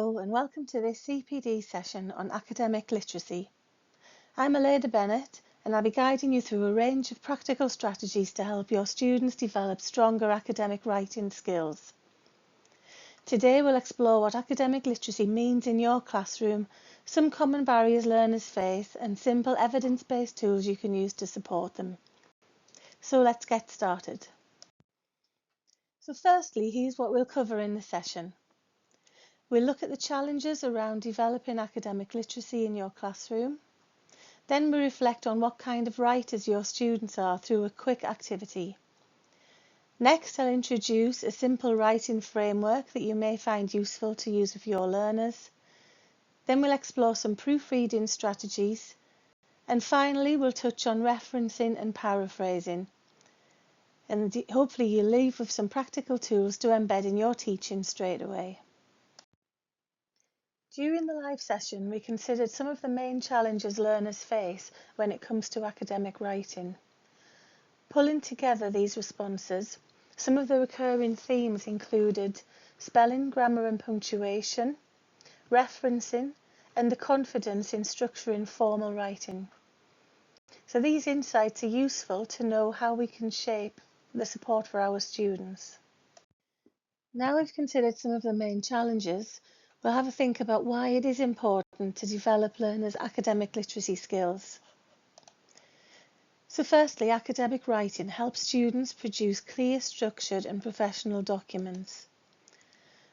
Hello and welcome to this CPD session on academic literacy. I'm Aleda Bennett and I'll be guiding you through a range of practical strategies to help your students develop stronger academic writing skills. Today we'll explore what academic literacy means in your classroom, some common barriers learners face and simple evidence-based tools you can use to support them. So let's get started. So firstly, here's what we'll cover in the session. We'll look at the challenges around developing academic literacy in your classroom. Then we reflect on what kind of writers your students are through a quick activity. Next, I'll introduce a simple writing framework that you may find useful to use with your learners. Then we'll explore some proofreading strategies. And finally, we'll touch on referencing and paraphrasing. And hopefully you'll leave with some practical tools to embed in your teaching straight away. During the live session, we considered some of the main challenges learners face when it comes to academic writing. Pulling together these responses, some of the recurring themes included spelling, grammar and punctuation, referencing, and the confidence in structuring formal writing. So these insights are useful to know how we can shape the support for our students. Now we've considered some of the main challenges, we'll have a think about why it is important to develop learners' academic literacy skills. So firstly, academic writing helps students produce clear, structured and professional documents.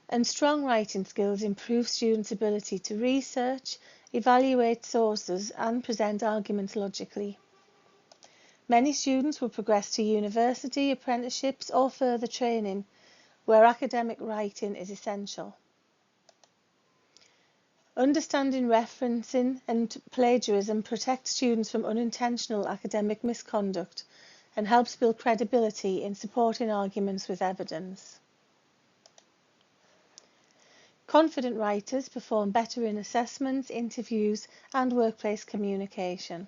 And strong writing skills improve students' ability to research, evaluate sources and present arguments logically. Many students will progress to university, apprenticeships or further training, where academic writing is essential. Understanding referencing and plagiarism protects students from unintentional academic misconduct and helps build credibility in supporting arguments with evidence. Confident writers perform better in assessments, interviews and workplace communication.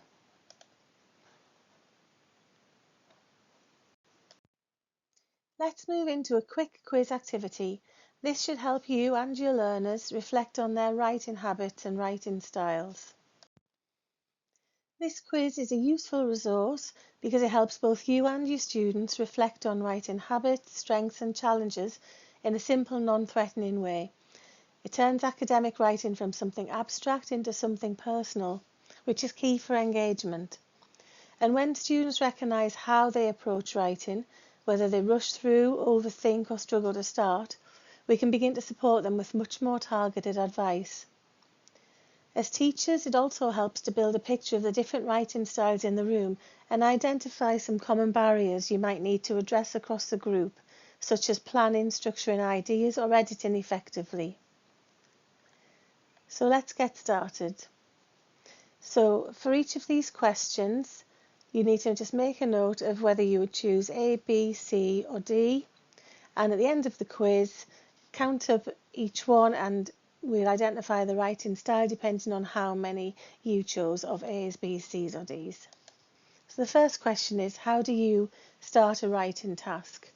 Let's move into a quick quiz activity. This should help you and your learners reflect on their writing habits and writing styles. This quiz is a useful resource because it helps both you and your students reflect on writing habits, strengths and challenges in a simple, non-threatening way. It turns academic writing from something abstract into something personal, which is key for engagement. And when students recognise how they approach writing, whether they rush through, overthink or struggle to start, we can begin to support them with much more targeted advice. As teachers, it also helps to build a picture of the different writing styles in the room and identify some common barriers you might need to address across the group, such as planning, structuring ideas or editing effectively. So let's get started. So for each of these questions, you need to just make a note of whether you would choose A, B, C or D. And at the end of the quiz, count up each one and we'll identify the writing style depending on how many you chose of A's, B's, C's or D's. So the first question is, how do you start a writing task?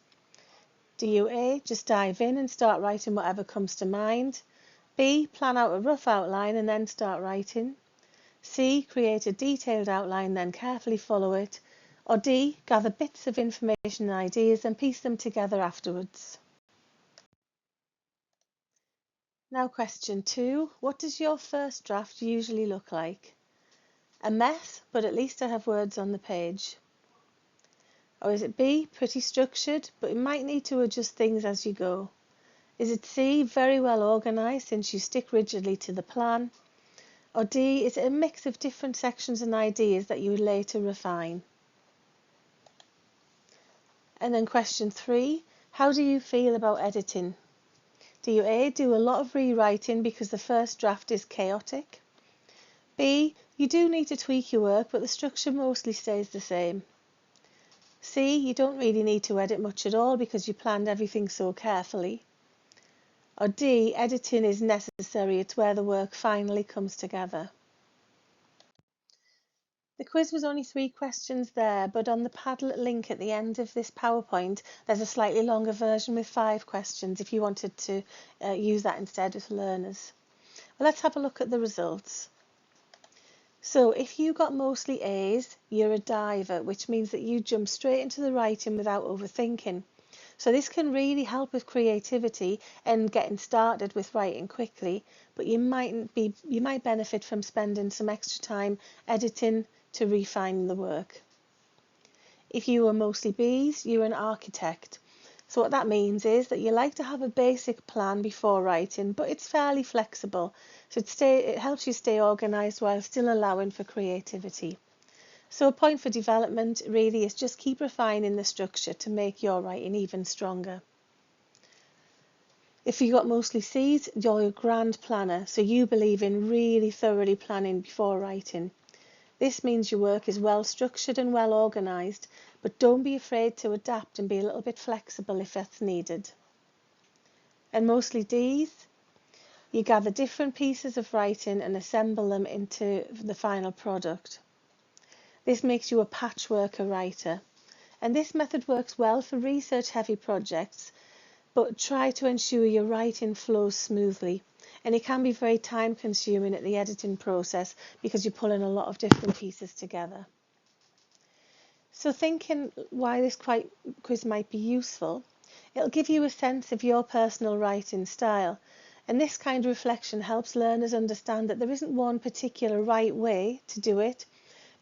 Do you A, just dive in and start writing whatever comes to mind? B, plan out a rough outline and then start writing? C, create a detailed outline then carefully follow it? Or D, gather bits of information and ideas and piece them together afterwards? Now question 2, what does your first draft usually look like? A mess, but at least I have words on the page. Or is it B, pretty structured, but you might need to adjust things as you go? Is it C, very well organised since you stick rigidly to the plan? Or D, is it a mix of different sections and ideas that you would later refine? And then question 3, how do you feel about editing? Do you A, do a lot of rewriting because the first draft is chaotic? B, you do need to tweak your work but the structure mostly stays the same? C, you don't really need to edit much at all because you planned everything so carefully? Or D, editing is necessary, it's where the work finally comes together? The quiz was only 3 questions there, but on the Padlet link at the end of this PowerPoint, there's a slightly longer version with 5 questions if you wanted to use that instead with learners. Well, let's have a look at the results. So if you got mostly A's, you're a diver, which means that you jump straight into the writing without overthinking. So this can really help with creativity and getting started with writing quickly, but you might benefit from spending some extra time editing to refine the work. If you were mostly B's, you're an architect. So what that means is that you like to have a basic plan before writing, but it's fairly flexible. So it helps you stay organised while still allowing for creativity. So a point for development really is just keep refining the structure to make your writing even stronger. If you got mostly C's, you're a grand planner, so you believe in really thoroughly planning before writing. This means your work is well structured and well organised, but don't be afraid to adapt and be a little bit flexible if that's needed. And mostly D's, you gather different pieces of writing and assemble them into the final product. This makes you a patchworker writer, and this method works well for research-heavy projects, but try to ensure your writing flows smoothly. And it can be very time-consuming at the editing process because you're pulling a lot of different pieces together. So thinking why this quiz might be useful, it'll give you a sense of your personal writing style. And this kind of reflection helps learners understand that there isn't one particular right way to do it,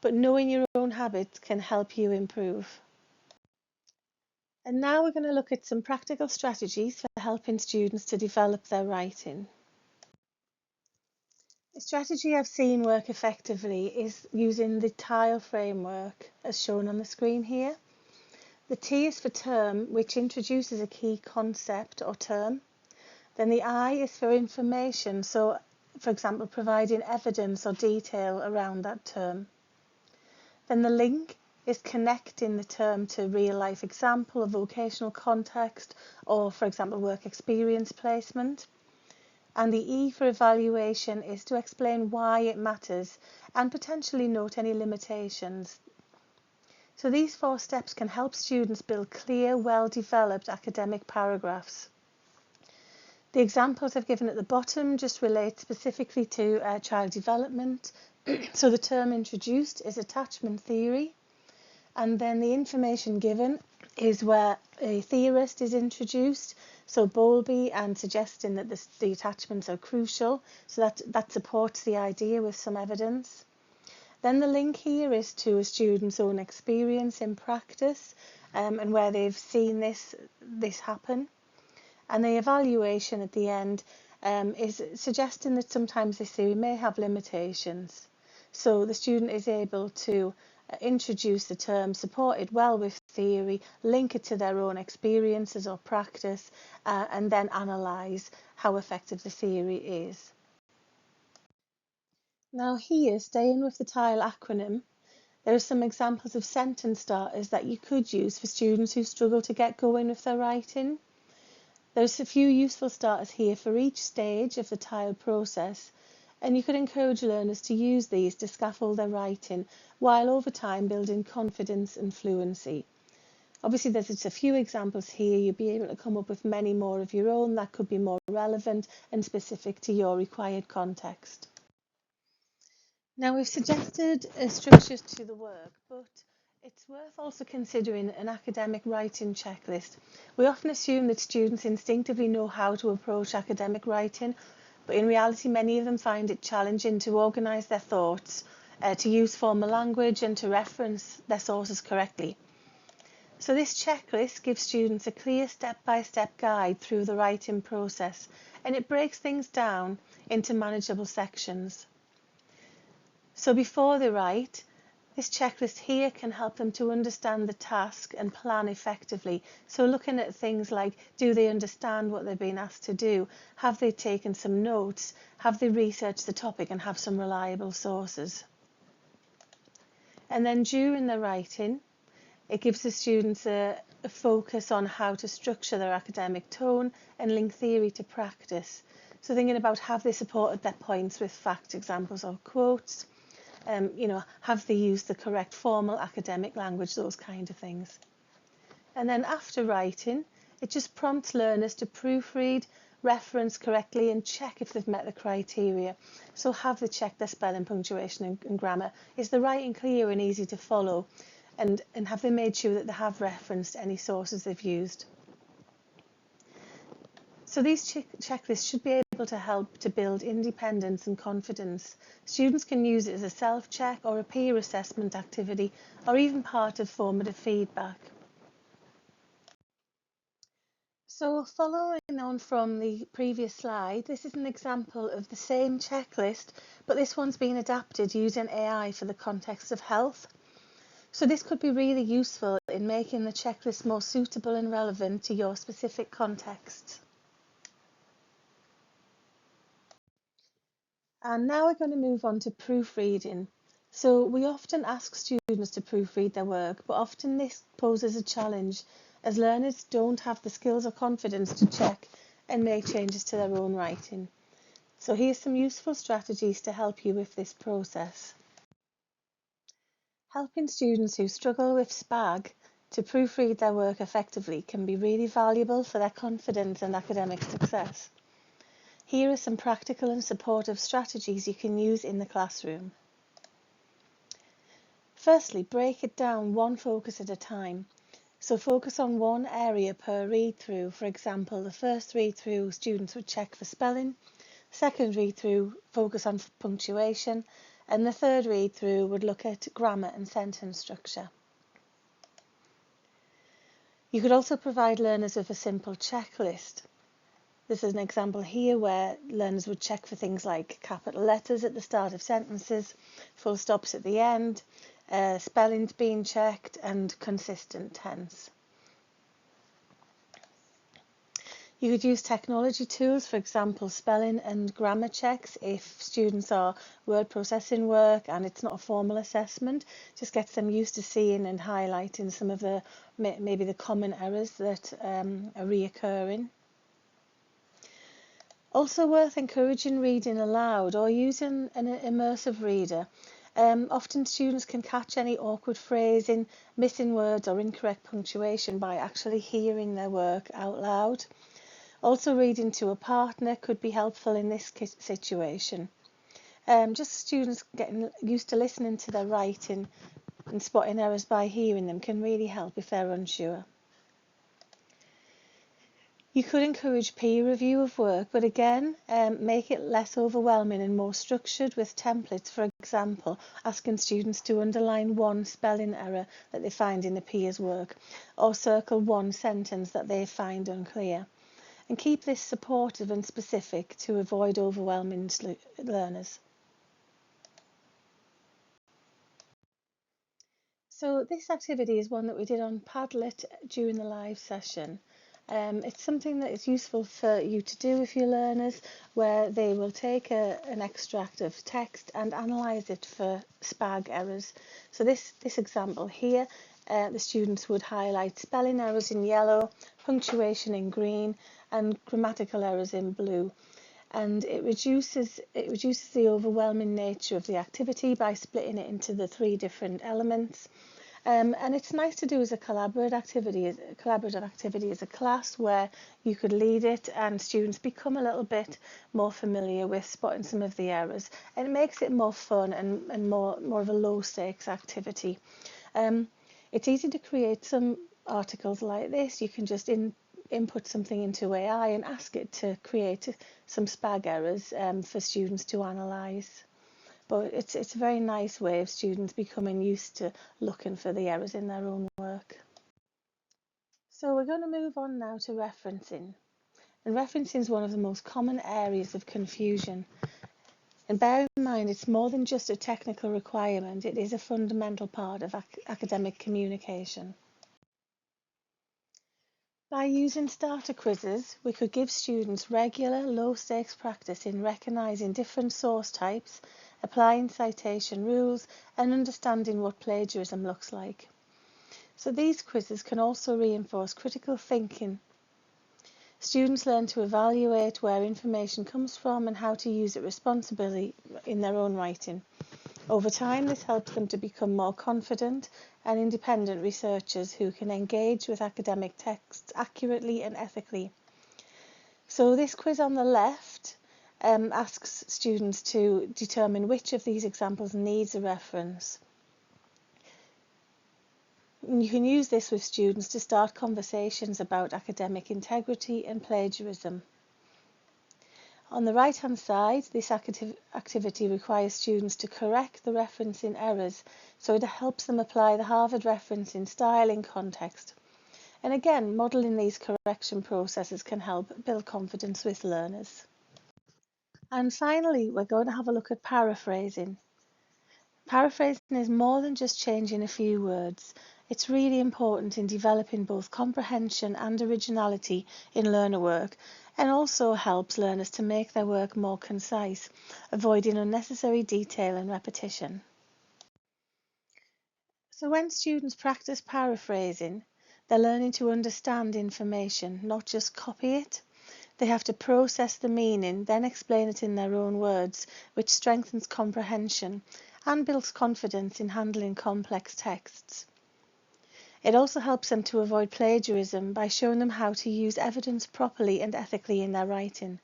but knowing your own habits can help you improve. And now we're going to look at some practical strategies for helping students to develop their writing. A strategy I've seen work effectively is using the TILE framework as shown on the screen here. The T is for term, which introduces a key concept or term. Then the I is for information, so for example providing evidence or detail around that term. Then the link is connecting the term to real life example, a vocational context, or for example work experience placement. And the E for evaluation is to explain why it matters and potentially note any limitations. So these 4 steps can help students build clear, well-developed academic paragraphs. The examples I've given at the bottom just relate specifically to child development. So the term introduced is attachment theory, and then the information given is where a theorist is introduced, so Bowlby, and suggesting that the attachments are crucial, so that supports the idea with some evidence. Then the link here is to a student's own experience in practice and where they've seen this happen. And the evaluation at the end is suggesting that sometimes this theory may have limitations. So the student is able to introduce the term, support it well with theory, link it to their own experiences or practice, and then analyse how effective the theory is. Now here, staying with the TILE acronym, there are some examples of sentence starters that you could use for students who struggle to get going with their writing. There's a few useful starters here for each stage of the TILE process, and you could encourage learners to use these to scaffold their writing while over time building confidence and fluency. Obviously there's just a few examples here, you'll be able to come up with many more of your own that could be more relevant and specific to your required context. Now we've suggested structures to the work, but it's worth also considering an academic writing checklist. We often assume that students instinctively know how to approach academic writing, but in reality many of them find it challenging to organise their thoughts, to use formal language and to reference their sources correctly. So this checklist gives students a clear step-by-step guide through the writing process, and it breaks things down into manageable sections. So before they write, this checklist here can help them to understand the task and plan effectively. So looking at things like, do they understand what they're being asked to do? Have they taken some notes? Have they researched the topic and have some reliable sources? And then during the writing, it gives the students a focus on how to structure their academic tone and link theory to practice. So thinking about have they supported their points with fact, examples or quotes? have they used the correct formal academic language, those kind of things. And then after writing, it just prompts learners to proofread, reference correctly and check if they've met the criteria. So have they checked their spelling, punctuation and grammar? Is the writing clear and easy to follow? And have they made sure that they have referenced any sources they've used? So these checklists should be able to help to build independence and confidence. Students can use it as a self-check or a peer assessment activity, or even part of formative feedback. So following on from the previous slide, this is an example of the same checklist, but this one's been adapted using AI for the context of health. So this could be really useful in making the checklist more suitable and relevant to your specific context. And now we're going to move on to proofreading. So we often ask students to proofread their work, but often this poses a challenge as learners don't have the skills or confidence to check and make changes to their own writing. So here's some useful strategies to help you with this process. Helping students who struggle with SPAG to proofread their work effectively can be really valuable for their confidence and academic success. Here are some practical and supportive strategies you can use in the classroom. Firstly, break it down one focus at a time. So focus on one area per read-through. For example, the first read-through students would check for spelling, second read-through focus on punctuation, and the third read-through would look at grammar and sentence structure. You could also provide learners with a simple checklist. This is an example here where learners would check for things like capital letters at the start of sentences, full stops at the end, spelling's being checked, and consistent tense. You could use technology tools, for example, spelling and grammar checks if students are word processing work and it's not a formal assessment. Just gets them used to seeing and highlighting some of the maybe the common errors that are reoccurring. Also worth encouraging reading aloud or using an immersive reader. Often students can catch any awkward phrasing, missing words or incorrect punctuation by actually hearing their work out loud. Also reading to a partner could be helpful in this situation. Just students getting used to listening to their writing and spotting errors by hearing them can really help if they're unsure. You could encourage peer review of work, but again, make it less overwhelming and more structured with templates. For example, asking students to underline one spelling error that they find in the peer's work, or circle one sentence that they find unclear. And keep this supportive and specific to avoid overwhelming learners. So this activity is one that we did on Padlet during the live session. It's something that is useful for you to do with your learners, where they will take an extract of text and analyse it for SPAG errors. So this example here, the students would highlight spelling errors in yellow, punctuation in green, and grammatical errors in blue. And it reduces the overwhelming nature of the activity by splitting it into the three different elements. And it's nice to do as a collaborative activity as a class, where you could lead it and students become a little bit more familiar with spotting some of the errors, and it makes it more fun and more of a low stakes activity. It's easy to create some articles like this. You can just input something into AI and ask it to create some SPAG errors for students to analyse. But it's a very nice way of students becoming used to looking for the errors in their own work. So we're going to move on now to referencing. And referencing is one of the most common areas of confusion. And bear in mind, it's more than just a technical requirement, it is a fundamental part of academic communication. By using starter quizzes, we could give students regular, low-stakes practice in recognising different source types, applying citation rules, and understanding what plagiarism looks like. So these quizzes can also reinforce critical thinking. Students learn to evaluate where information comes from and how to use it responsibly in their own writing. Over time, this helps them to become more confident and independent researchers who can engage with academic texts accurately and ethically. So this quiz on the left asks students to determine which of these examples needs a reference. You can use this with students to start conversations about academic integrity and plagiarism. On the right-hand side, this activity requires students to correct the referencing errors, so it helps them apply the Harvard referencing style in context. And again, modelling these correction processes can help build confidence with learners. And finally, we're going to have a look at paraphrasing. Paraphrasing is more than just changing a few words. It's really important in developing both comprehension and originality in learner work, and also helps learners to make their work more concise, avoiding unnecessary detail and repetition. So when students practice paraphrasing, they're learning to understand information, not just copy it. They have to process the meaning, then explain it in their own words, which strengthens comprehension and builds confidence in handling complex texts. It also helps them to avoid plagiarism by showing them how to use evidence properly and ethically in their writing.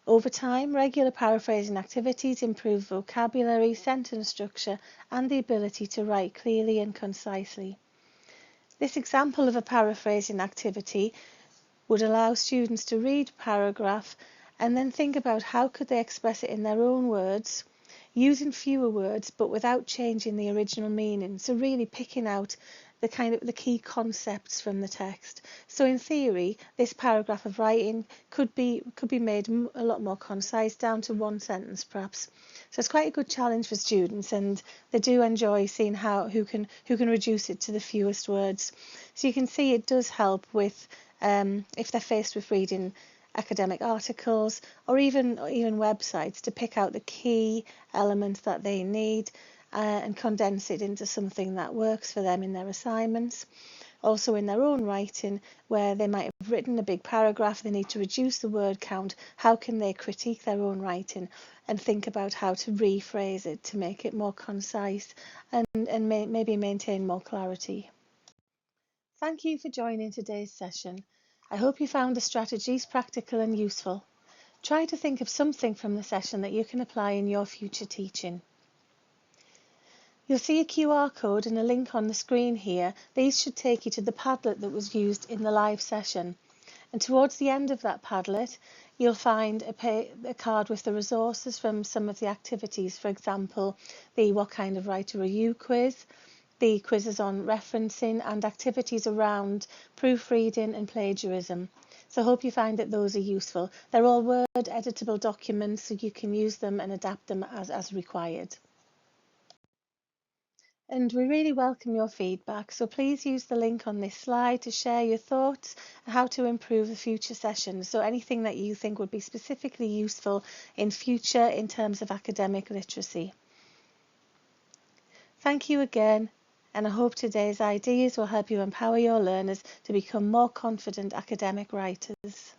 Over time, regular paraphrasing activities improve vocabulary, sentence structure, and the ability to write clearly and concisely. This example of a paraphrasing activity would allow students to read a paragraph and then think about how could they express it in their own words, using fewer words but without changing the original meaning. So really picking out the key concepts from the text. So in theory, this paragraph of writing could be made a lot more concise, down to one sentence perhaps. So it's quite a good challenge for students, and they do enjoy seeing who can reduce it to the fewest words. So you can see it does help with if they're faced with reading academic articles or even websites, to pick out the key elements that they need and condense it into something that works for them in their assignments. Also in their own writing, where they might have written a big paragraph, they need to reduce the word count. How can they critique their own writing and think about how to rephrase it to make it more concise and maybe maintain more clarity? Thank you for joining today's session. I hope you found the strategies practical and useful. Try to think of something from the session that you can apply in your future teaching. You'll see a QR code and a link on the screen here. These should take you to the Padlet that was used in the live session. And towards the end of that Padlet, you'll find a card with the resources from some of the activities. For example, the What Kind of Writer Are You quiz, the quizzes on referencing, and activities around proofreading and plagiarism. So I hope you find that those are useful. They're all Word editable documents, so you can use them and adapt them as required. And we really welcome your feedback, so please use the link on this slide to share your thoughts on how to improve the future sessions. So anything that you think would be specifically useful in future in terms of academic literacy. Thank you again, and I hope today's ideas will help you empower your learners to become more confident academic writers.